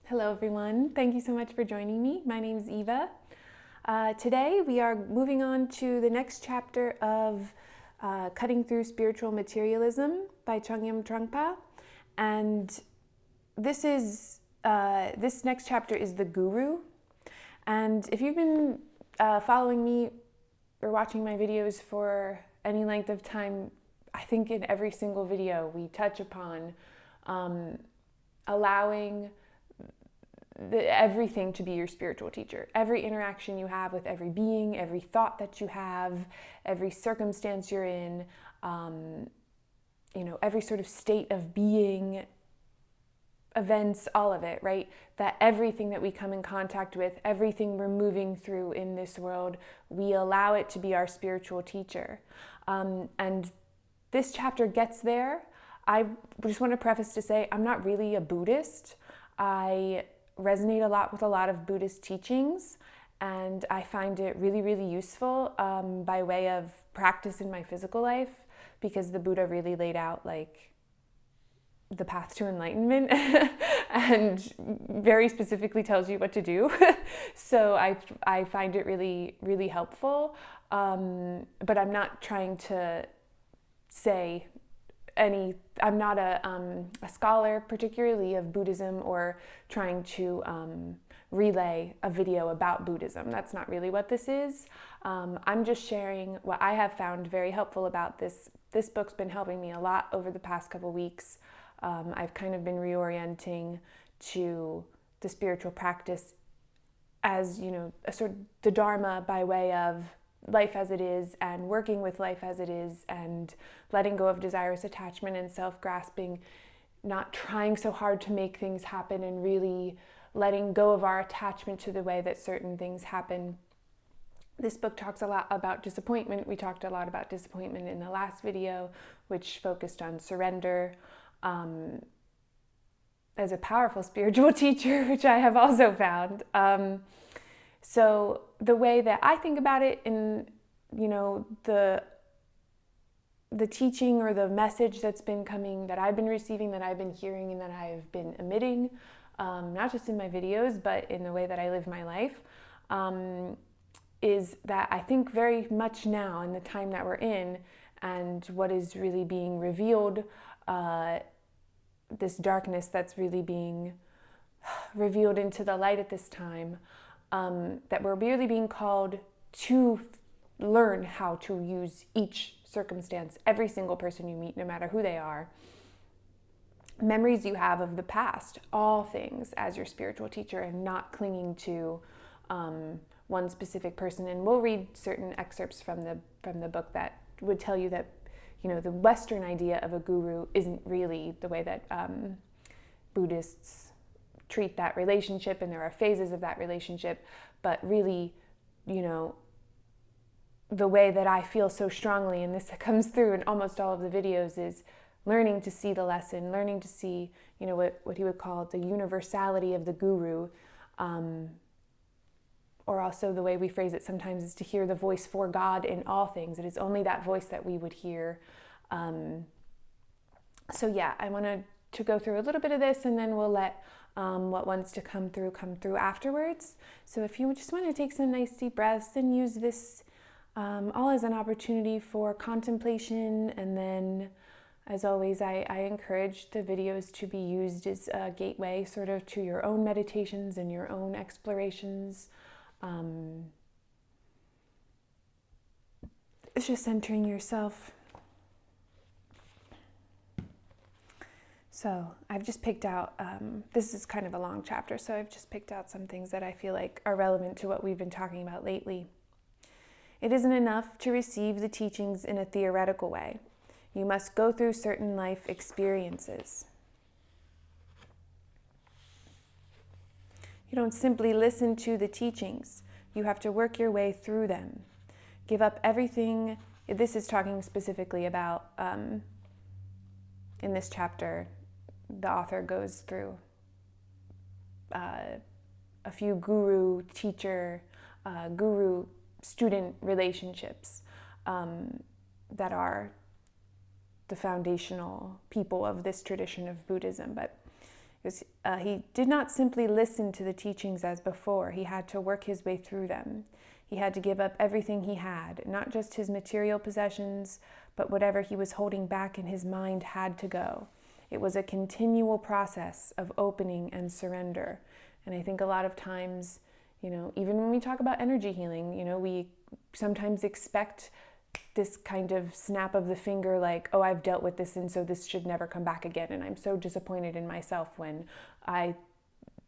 Hello everyone, thank you so much for joining me. My name is Eva. Today we are moving on to the next chapter of Cutting Through Spiritual Materialism by Chongyam Trungpa. And this next chapter is the Guru. And if you've been following me or watching my videos for any length of time, I think in every single video we touch upon allowing everything to be your spiritual teacher. Every interaction you have with every being, every thought that you have, every circumstance you're in, every sort of state of being, events, all of it, right? That everything that we come in contact with, everything we're moving through in this world, we allow it to be our spiritual teacher. And this chapter gets there. I just want to preface to say I'm not really a Buddhist. I resonate a lot with a lot of Buddhist teachings, and I find it really, really useful by way of practice in my physical life, because the Buddha really laid out like the path to enlightenment and very specifically tells you what to do. So I find it really, really helpful, but I'm not trying to say I'm not a scholar particularly of Buddhism or trying to relay a video about Buddhism. That's not really what this is. I'm just sharing what I have found very helpful about this. This book's been helping me a lot over the past couple weeks. I've kind of been reorienting to the spiritual practice as, a sort of the Dharma by way of life as it is, and working with life as it is, and letting go of desirous attachment and self-grasping, not trying so hard to make things happen, and really letting go of our attachment to the way that certain things happen. This book talks a lot about disappointment. We talked a lot about disappointment in the last video, which focused on surrender as a powerful spiritual teacher, which I have also found. So the way that I think about it in, the teaching or the message that's been coming, that I've been receiving, that I've been hearing, and that I've been emitting, not just in my videos, but in the way that I live my life, is that I think very much now in the time that we're in, and what is really being revealed, this darkness that's really being revealed into the light at this time, that we're really being called to learn how to use each circumstance, every single person you meet, no matter who they are, memories you have of the past, all things, as your spiritual teacher, and not clinging to one specific person. And we'll read certain excerpts from the book that would tell you that the Western idea of a guru isn't really the way that Buddhists treat that relationship, and there are phases of that relationship, but really, the way that I feel so strongly, and this comes through in almost all of the videos, is learning to see the lesson, learning to see, what he would call the universality of the guru, or also the way we phrase it sometimes is to hear the voice for God in all things. It is only that voice that we would hear. So yeah, I wanted to go through a little bit of this, and then we'll let what wants to come through afterwards. So if you just want to take some nice deep breaths and use this all as an opportunity for contemplation, and then as always, I encourage the videos to be used as a gateway sort of to your own meditations and your own explorations. It's just centering yourself. So I've just picked out, this is kind of a long chapter, so I've just picked out some things that I feel like are relevant to what we've been talking about lately. It isn't enough to receive the teachings in a theoretical way. You must go through certain life experiences. You don't simply listen to the teachings. You have to work your way through them. Give up everything. This is talking specifically about, in this chapter, the author goes through a few guru-teacher, guru-student relationships that are the foundational people of this tradition of Buddhism. But He did not simply listen to the teachings as before. He had to work his way through them. He had to give up everything he had, not just his material possessions, but whatever he was holding back in his mind had to go. It was a continual process of opening and surrender. And I think a lot of times, even when we talk about energy healing, we sometimes expect this kind of snap of the finger, like, oh, I've dealt with this and so this should never come back again. And I'm so disappointed in myself when I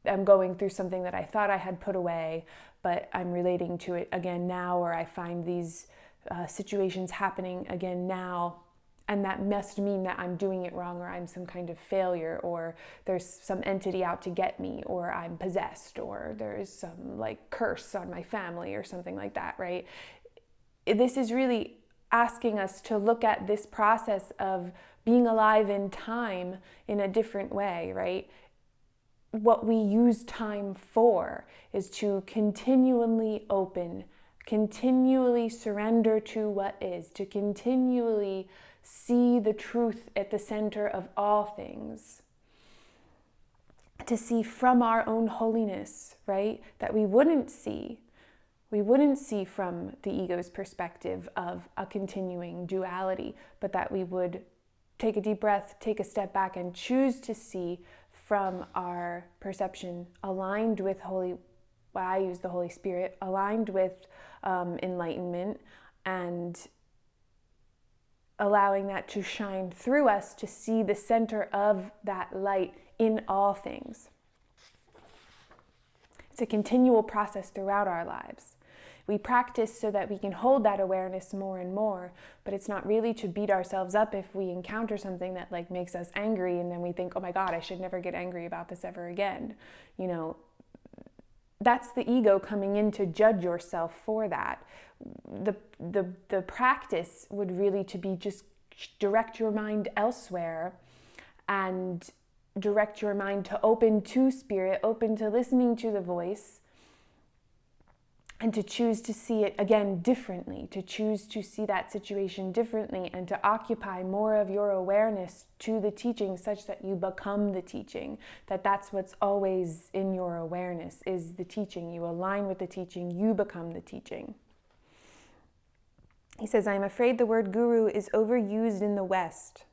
am going through something that I thought I had put away, but I'm relating to it again now, or I find these situations happening again now, and that must mean that I'm doing it wrong, or I'm some kind of failure, or there's some entity out to get me, or I'm possessed, or there's some curse on my family or something like that, right? This is really asking us to look at this process of being alive in time in a different way, right? What we use time for is to continually open, continually surrender to what is, to continually see the truth at the center of all things, to see from our own holiness, right? That we wouldn't see from the ego's perspective of a continuing duality, but that we would take a deep breath, take a step back, and choose to see from our perception aligned with I use the Holy Spirit, aligned with enlightenment, and allowing that to shine through us to see the center of that light in all things. It's a continual process throughout our lives. We practice so that we can hold that awareness more and more, but it's not really to beat ourselves up if we encounter something that makes us angry and then we think, oh my God, I should never get angry about this ever again. That's the ego coming in to judge yourself for that. The practice would really to be just direct your mind elsewhere and direct your mind to open to spirit, open to listening to the voice, and to choose to see it again differently, to choose to see that situation differently, and to occupy more of your awareness to the teaching such that you become the teaching, that's what's always in your awareness is the teaching. You align with the teaching, you become the teaching. He says, I am afraid the word guru is overused in the West.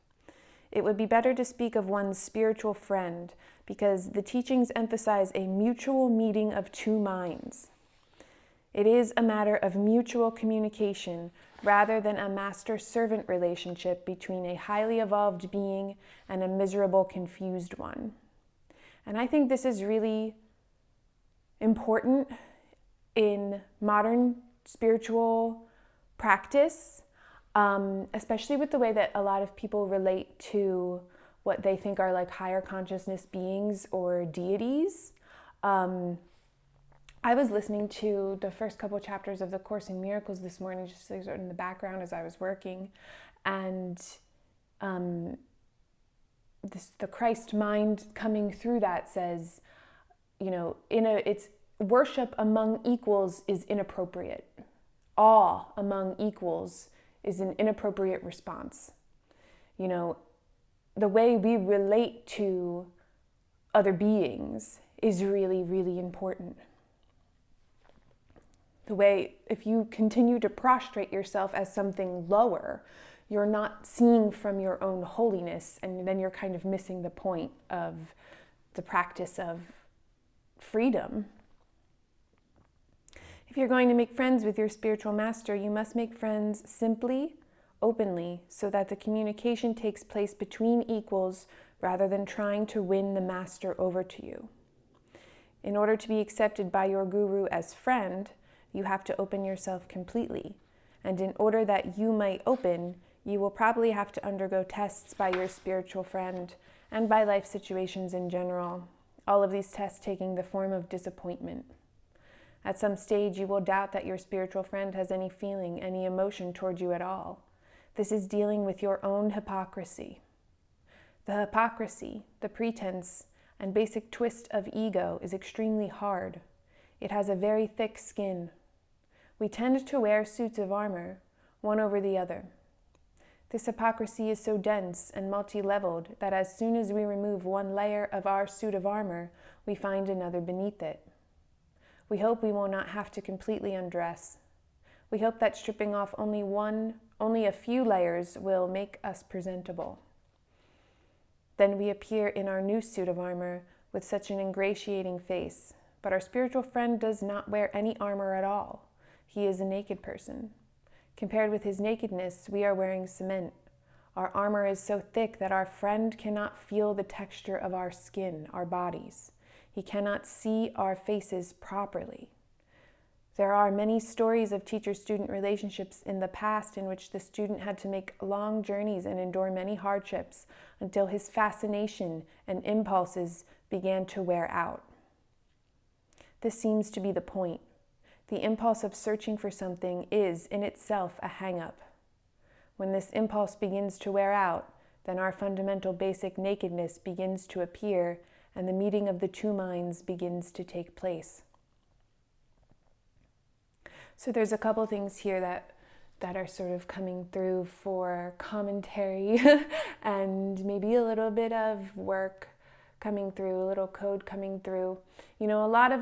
It would be better to speak of one's spiritual friend, because the teachings emphasize a mutual meeting of two minds. It is a matter of mutual communication rather than a master-servant relationship between a highly evolved being and a miserable, confused one. And I think this is really important in modern spiritual practice, especially with the way that a lot of people relate to what they think are higher consciousness beings or deities. I was listening to the first couple chapters of the Course in Miracles this morning, just in the background as I was working, and the Christ mind coming through that says, it's worship among equals is inappropriate. Awe among equals is an inappropriate response. The way we relate to other beings is really, really important. The way, if you continue to prostrate yourself as something lower, you're not seeing from your own holiness, and then you're kind of missing the point of the practice of freedom. If you're going to make friends with your spiritual master, you must make friends simply, openly, so that the communication takes place between equals rather than trying to win the master over to you. In order to be accepted by your guru as friend, you have to open yourself completely. And in order that you might open, you will probably have to undergo tests by your spiritual friend and by life situations in general, all of these tests taking the form of disappointment. At some stage, you will doubt that your spiritual friend has any feeling, any emotion toward you at all. This is dealing with your own hypocrisy. The hypocrisy, the pretense, and basic twist of ego is extremely hard. It has a very thick skin. We tend to wear suits of armor, one over the other. This hypocrisy is so dense and multi-leveled that as soon as we remove one layer of our suit of armor, we find another beneath it. We hope we will not have to completely undress. We hope that stripping off only a few layers will make us presentable. Then we appear in our new suit of armor with such an ingratiating face. But our spiritual friend does not wear any armor at all. He is a naked person. Compared with his nakedness, we are wearing cement. Our armor is so thick that our friend cannot feel the texture of our skin, our bodies. He cannot see our faces properly. There are many stories of teacher-student relationships in the past in which the student had to make long journeys and endure many hardships until his fascination and impulses began to wear out. This seems to be the point. The impulse of searching for something is, in itself, a hang-up. When this impulse begins to wear out, then our fundamental basic nakedness begins to appear, and the meeting of the two minds begins to take place. So there's a couple things here that are sort of coming through for commentary and maybe a little bit of work coming through, a little code coming through. You know, a lot of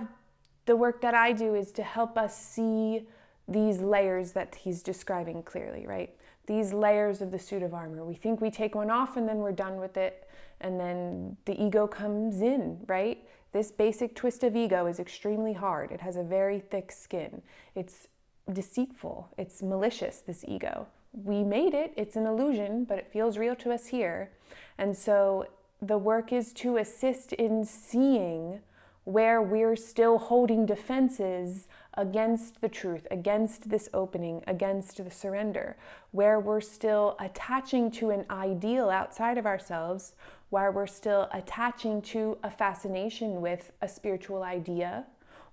the work that I do is to help us see these layers that he's describing clearly, right? These layers of the suit of armor. We think we take one off and then we're done with it, and then the ego comes in, right? This basic twist of ego is extremely hard. It has a very thick skin. It's deceitful. It's malicious, this ego. We made it. It's an illusion, but it feels real to us here. And so the work is to assist in seeing where we're still holding defenses against the truth, against this opening, against the surrender, where we're still attaching to an ideal outside of ourselves, where we're still attaching to a fascination with a spiritual idea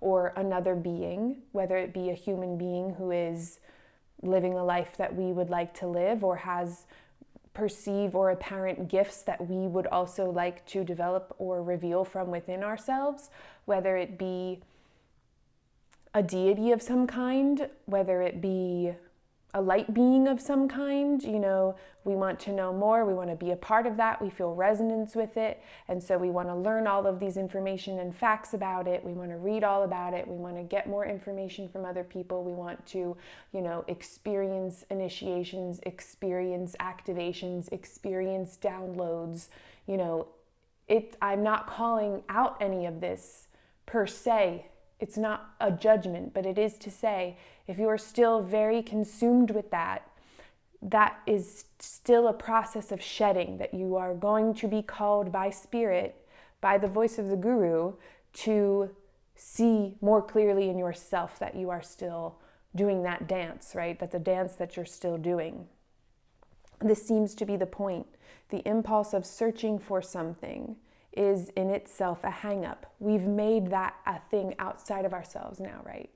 or another being, whether it be a human being who is living a life that we would like to live or has perceive or apparent gifts that we would also like to develop or reveal from within ourselves, whether it be a deity of some kind, whether it be a light being of some kind. You know, we want to know more, we want to be a part of that, we feel resonance with it, and so we want to learn all of these information and facts about it, we want to read all about it, we want to get more information from other people, we want to, you know, experience initiations, experience activations, experience downloads. You know, I'm not calling out any of this per se. It's not a judgment, but it is to say, if you are still very consumed with that, that is still a process of shedding, that you are going to be called by spirit, by the voice of the guru, to see more clearly in yourself that you are still doing that dance, right? That's a dance that you're still doing. This seems to be the point. The impulse of searching for something is in itself a hang-up. We've made that a thing outside of ourselves now, right?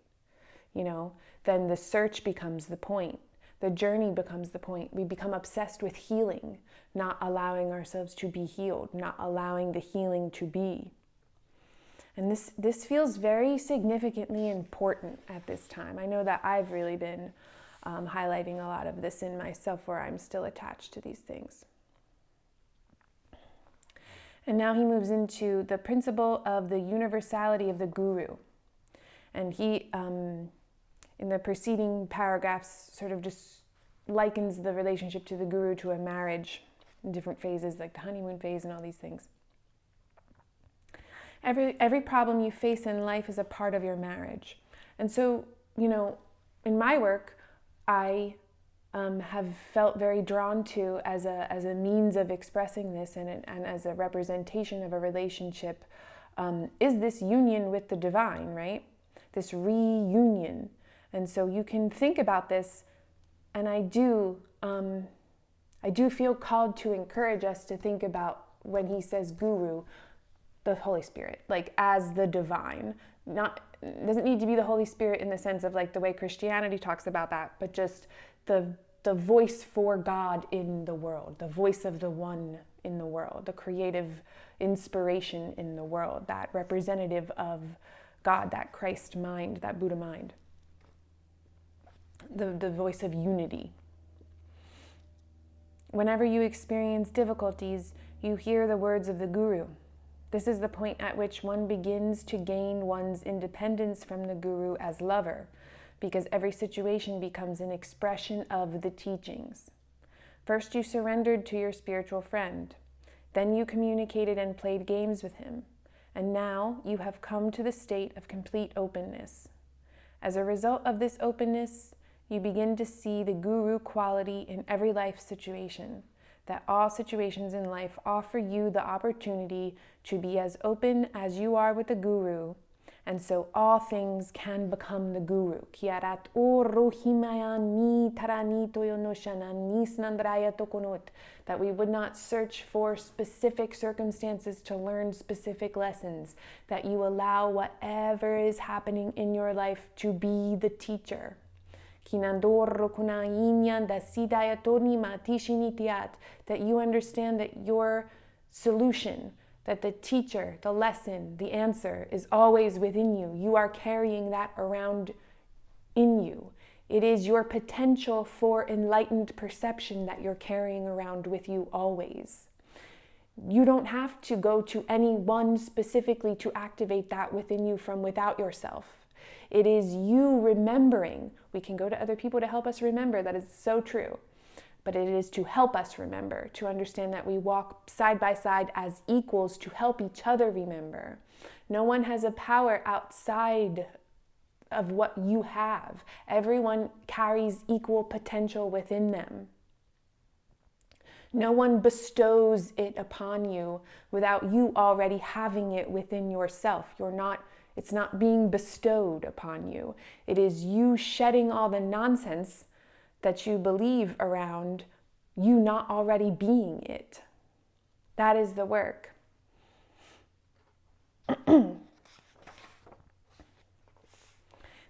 You know, then the search becomes the point. The journey becomes the point. We become obsessed with healing, not allowing ourselves to be healed, not allowing the healing to be. And this feels very significantly important at this time. I know that I've really been highlighting a lot of this in myself, where I'm still attached to these things. And now he moves into the principle of the universality of the guru. And he, in the preceding paragraphs, sort of just likens the relationship to the guru to a marriage in different phases, like the honeymoon phase and all these things. Every problem you face in life is a part of your marriage. And so, you know, in my work, I have felt very drawn to as a means of expressing this and as a representation of a relationship is this union with the divine, right? This reunion. And so you can think about this, and I do feel called to encourage us to think about, when he says guru, the Holy Spirit, like as the divine. It doesn't need to be the Holy Spirit in the sense of like the way Christianity talks about that, but just the voice for God in the world, the voice of the one in the world, the creative inspiration in the world, that representative of God, that Christ mind, that Buddha mind, the voice of unity. Whenever you experience difficulties, you hear the words of the guru. This is the point at which one begins to gain one's independence from the guru as lover, because every situation becomes an expression of the teachings. First, you surrendered to your spiritual friend. Then you communicated and played games with him. And now you have come to the state of complete openness. As a result of this openness, you begin to see the guru quality in every life situation, that all situations in life offer you the opportunity to be as open as you are with the guru, and so all things can become the guru. That we would not search for specific circumstances to learn specific lessons, that you allow whatever is happening in your life to be the teacher. That you understand that your solution, that the teacher, the lesson, the answer is always within you. You are carrying that around in you. It is your potential for enlightened perception that you're carrying around with you always. You don't have to go to anyone specifically to activate that within you from without yourself. It is you remembering. We can go to other people to help us remember. That is so true. But it is to help us remember, to understand that we walk side by side as equals to help each other remember. No one has a power outside of what you have. Everyone carries equal potential within them. No one bestows it upon you without you already having it within yourself. It's not being bestowed upon you. It is you shedding all the nonsense that you believe around you not already being it. That is the work.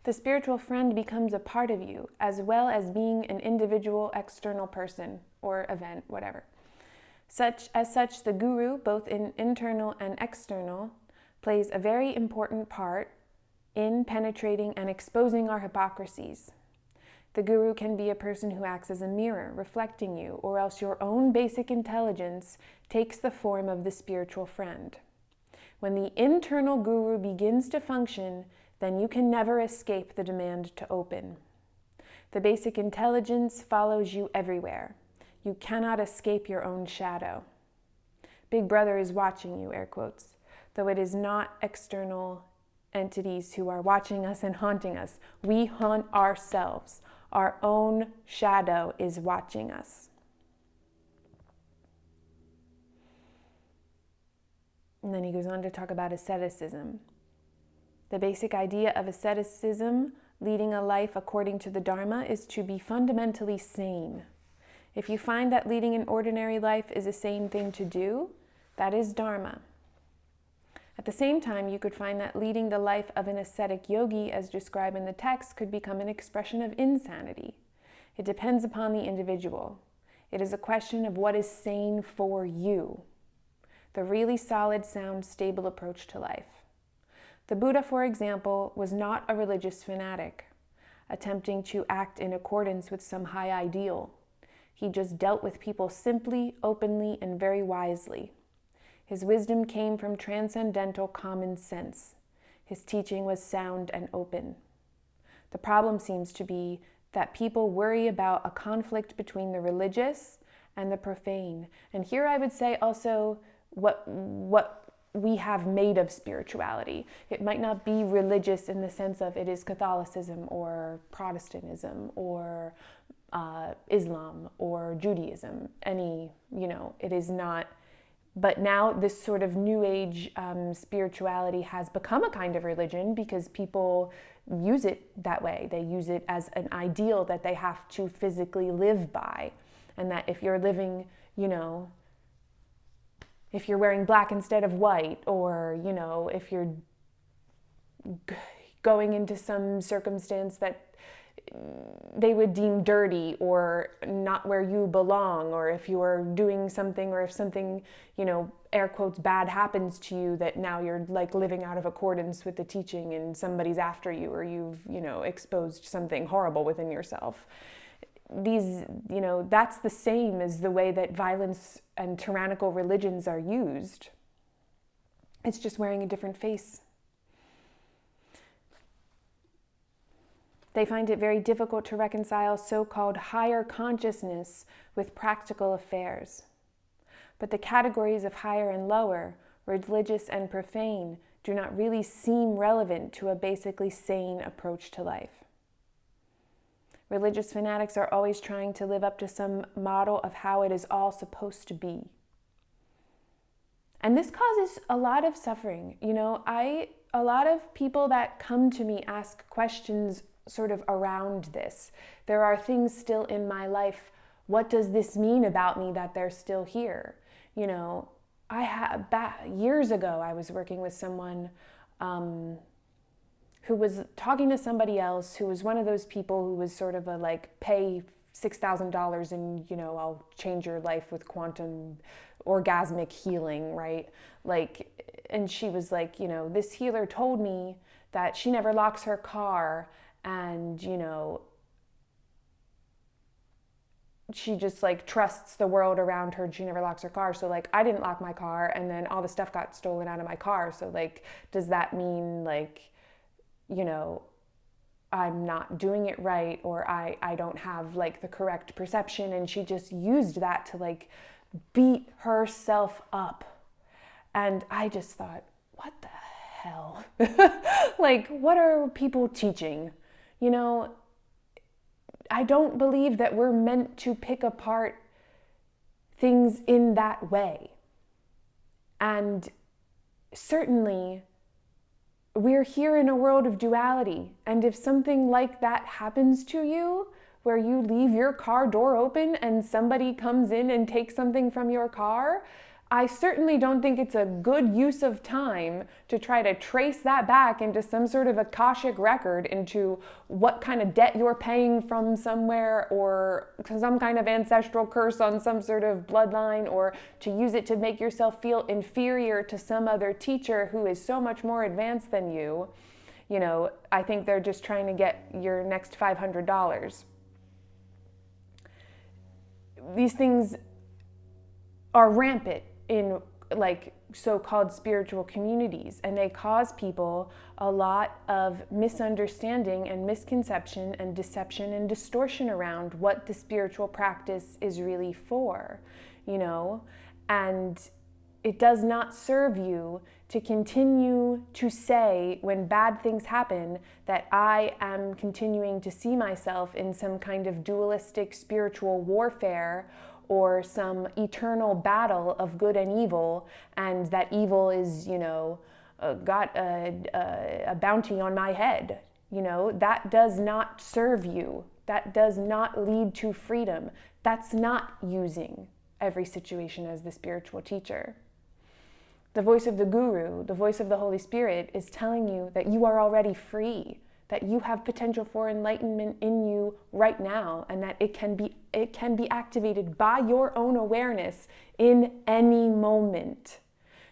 The spiritual friend becomes a part of you, as well as being an individual external person or event, whatever. As such, the guru, both in internal and external, plays a very important part in penetrating and exposing our hypocrisies. The guru can be a person who acts as a mirror, reflecting you, or else your own basic intelligence takes the form of the spiritual friend. When the internal guru begins to function, then you can never escape the demand to open. The basic intelligence follows you everywhere. You cannot escape your own shadow. Big Brother is watching you, air quotes, though it is not external entities who are watching us and haunting us. We haunt ourselves. Our own shadow is watching us. And then he goes on to talk about asceticism. The basic idea of asceticism, leading a life according to the Dharma, is to be fundamentally sane. If you find that leading an ordinary life is a sane thing to do, that is Dharma. At the same time, you could find that leading the life of an ascetic yogi, as described in the text, could become an expression of insanity. It depends upon the individual. It is a question of what is sane for you. The really solid, sound, stable approach to life. The Buddha, for example, was not a religious fanatic, attempting to act in accordance with some high ideal. He just dealt with people simply, openly, and very wisely. His wisdom came from transcendental common sense. His teaching was sound and open. The problem seems to be that people worry about a conflict between the religious and the profane. And here I would say also what we have made of spirituality. It might not be religious in the sense of it is Catholicism or Protestantism or Islam or Judaism. It is not. But now this sort of new age spirituality has become a kind of religion because people use it that way. They use it as an ideal that they have to physically live by. And that if you're living, if you're wearing black instead of white, or, if you're going into some circumstance that they would deem dirty or not where you belong, or if you're doing something, or if something, air quotes, bad happens to you, that now you're like living out of accordance with the teaching and somebody's after you, or you've, exposed something horrible within yourself. that's the same as the way that violence and tyrannical religions are used. It's just wearing a different face. They find it very difficult to reconcile so-called higher consciousness with practical affairs. But the categories of higher and lower, religious and profane, do not really seem relevant to a basically sane approach to life. Religious fanatics are always trying to live up to some model of how it is all supposed to be. And this causes a lot of suffering. A lot of people that come to me ask questions sort of around this. There are things still in my life. What does this mean about me that they're still here? Years ago, I was working with someone who was talking to somebody else who was one of those people who was sort of pay $6,000 and, I'll change your life with quantum orgasmic healing, right? And she was like, this healer told me that she never locks her car, and, she just trusts the world around her, and she never locks her car. So I didn't lock my car, and then all the stuff got stolen out of my car. So does that mean I'm not doing it right, or I don't have the correct perception? And she just used that to beat herself up. And I just thought, what the hell? What are people teaching? I don't believe that we're meant to pick apart things in that way. And certainly, we're here in a world of duality. And if something like that happens to you, where you leave your car door open and somebody comes in and takes something from your car, I certainly don't think it's a good use of time to try to trace that back into some sort of Akashic record, into what kind of debt you're paying from somewhere, or some kind of ancestral curse on some sort of bloodline, or to use it to make yourself feel inferior to some other teacher who is so much more advanced than you. I think they're just trying to get your next $500. These things are rampant in so-called spiritual communities, and they cause people a lot of misunderstanding and misconception and deception and distortion around what the spiritual practice is really for, and it does not serve you to continue to say, when bad things happen, that I am continuing to see myself in some kind of dualistic spiritual warfare, or some eternal battle of good and evil, and that evil is, got a bounty on my head. That does not serve you. That does not lead to freedom. That's not using every situation as the spiritual teacher. The voice of the Guru, the voice of the Holy Spirit, is telling you that you are already free, that you have potential for enlightenment in you right now, and that it can be activated by your own awareness in any moment.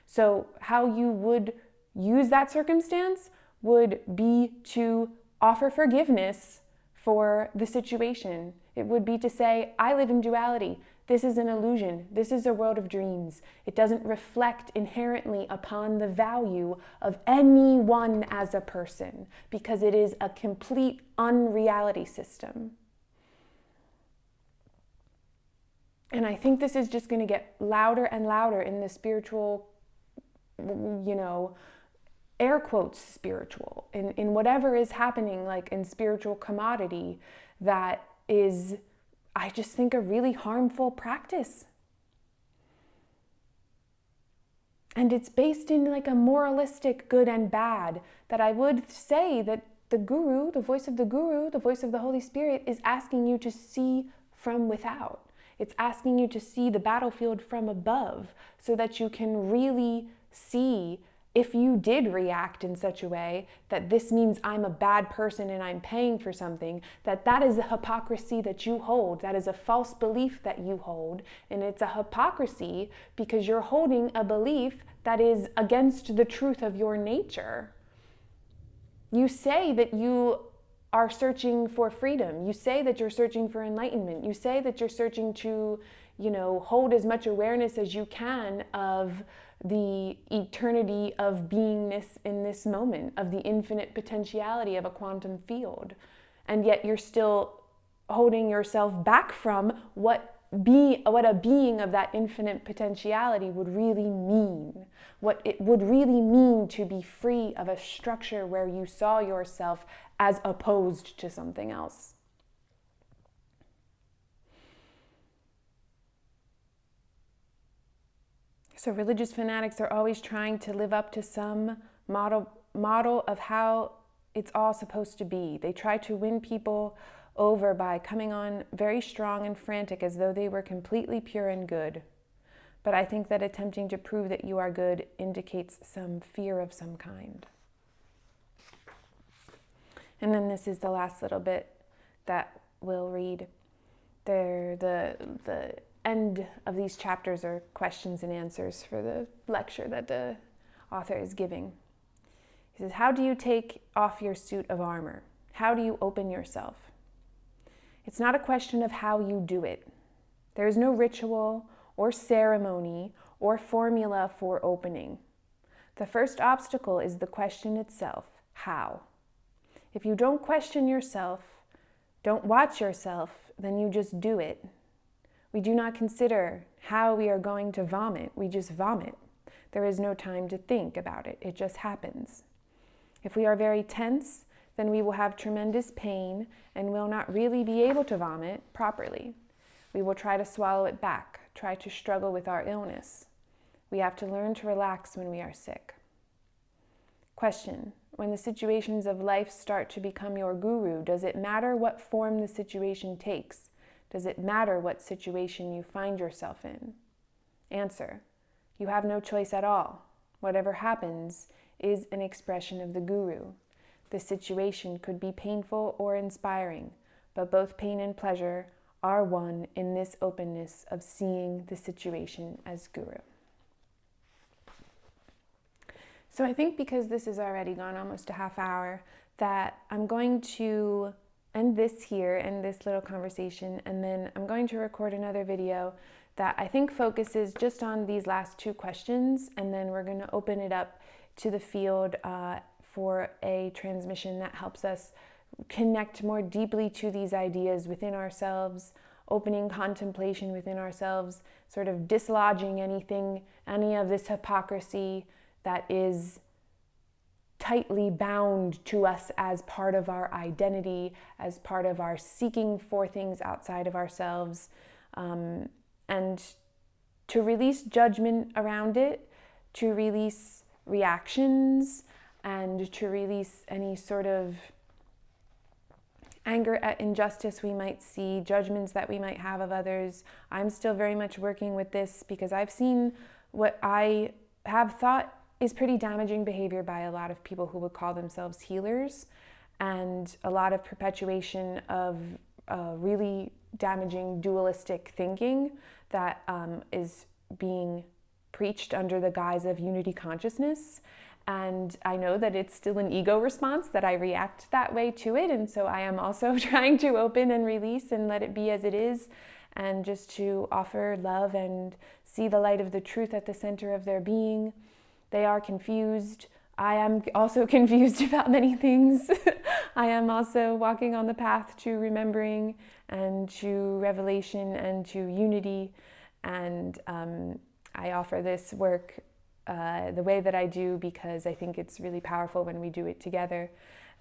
So how you would use that circumstance would be to offer forgiveness for the situation. It would be to say, I live in duality. This is an illusion. This is a world of dreams. It doesn't reflect inherently upon the value of anyone as a person, because it is a complete unreality system. And I think this is just going to get louder and louder in the spiritual, air quotes spiritual, in whatever is happening, in spiritual commodity, that is, I just think, a really harmful practice. And it's based in a moralistic good and bad, that I would say that the Guru, the voice of the Guru, the voice of the Holy Spirit, is asking you to see from without. It's asking you to see the battlefield from above, so that you can really see, if you did react in such a way that this means I'm a bad person and I'm paying for something, that is a hypocrisy that you hold. That is a false belief that you hold. And it's a hypocrisy because you're holding a belief that is against the truth of your nature. You say that you are searching for freedom. You say that you're searching for enlightenment. You say that you're searching to, hold as much awareness as you can of the eternity of beingness in this moment, of the infinite potentiality of a quantum field. And yet you're still holding yourself back from what a being of that infinite potentiality would really mean, what it would really mean to be free of a structure where you saw yourself as opposed to something else. So religious fanatics are always trying to live up to some model of how it's all supposed to be. They try to win people over by coming on very strong and frantic as though they were completely pure and good. But I think that attempting to prove that you are good indicates some fear of some kind. And then this is the last little bit that we'll read. The end of these chapters are questions and answers for the lecture that the author is giving. He says, how do you take off your suit of armor? How do you open yourself? It's not a question of how you do it. There is no ritual or ceremony or formula for opening. The first obstacle is the question itself, how? If you don't question yourself, don't watch yourself, then you just do it. We do not consider how we are going to vomit. We just vomit. There is no time to think about it. It just happens. If we are very tense, then we will have tremendous pain and will not really be able to vomit properly. We will try to swallow it back, try to struggle with our illness. We have to learn to relax when we are sick. Question: when the situations of life start to become your guru, does it matter what form the situation takes? Does it matter what situation you find yourself in? Answer: you have no choice at all. Whatever happens is an expression of the guru. The situation could be painful or inspiring, but both pain and pleasure are one in this openness of seeing the situation as guru. So I think because this has already gone almost a half hour, that I'm going to end this here and this little conversation, and then I'm going to record another video that I think focuses just on these last two questions, and then we're going to open it up to the field for a transmission that helps us connect more deeply to these ideas within ourselves, opening contemplation within ourselves, sort of dislodging any of this hypocrisy that is tightly bound to us as part of our identity, as part of our seeking for things outside of ourselves, and to release judgment around it, to release reactions, and to release any sort of anger at injustice we might see, judgments that we might have of others. I'm still very much working with this because I've seen what I have thought is pretty damaging behavior by a lot of people who would call themselves healers, and a lot of perpetuation of really damaging dualistic thinking that is being preached under the guise of unity consciousness. And I know that it's still an ego response, that I react that way to it. And so I am also trying to open and release and let it be as it is, and just to offer love and see the light of the truth at the center of their being. They are confused. I am also confused about many things. I am also walking on the path to remembering and to revelation and to unity. And I offer this work the way that I do because I think it's really powerful when we do it together.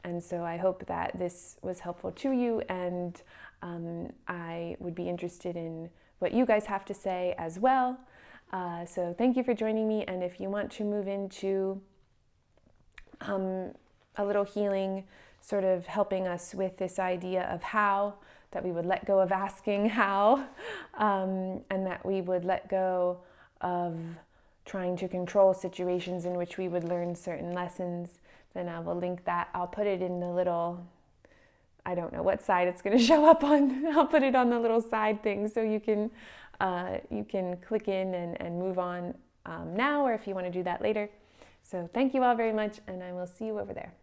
And so I hope that this was helpful to you, and I would be interested in what you guys have to say as well. So thank you for joining me, and if you want to move into a little healing, sort of helping us with this idea of how, that we would let go of asking how, and that we would let go of trying to control situations in which we would learn certain lessons, then I will link that. I'll put it in the little, I don't know what side it's going to show up on. I'll put it on the little side thing so you can click in and move on now, or if you want to do that later. So thank you all very much, and I will see you over there.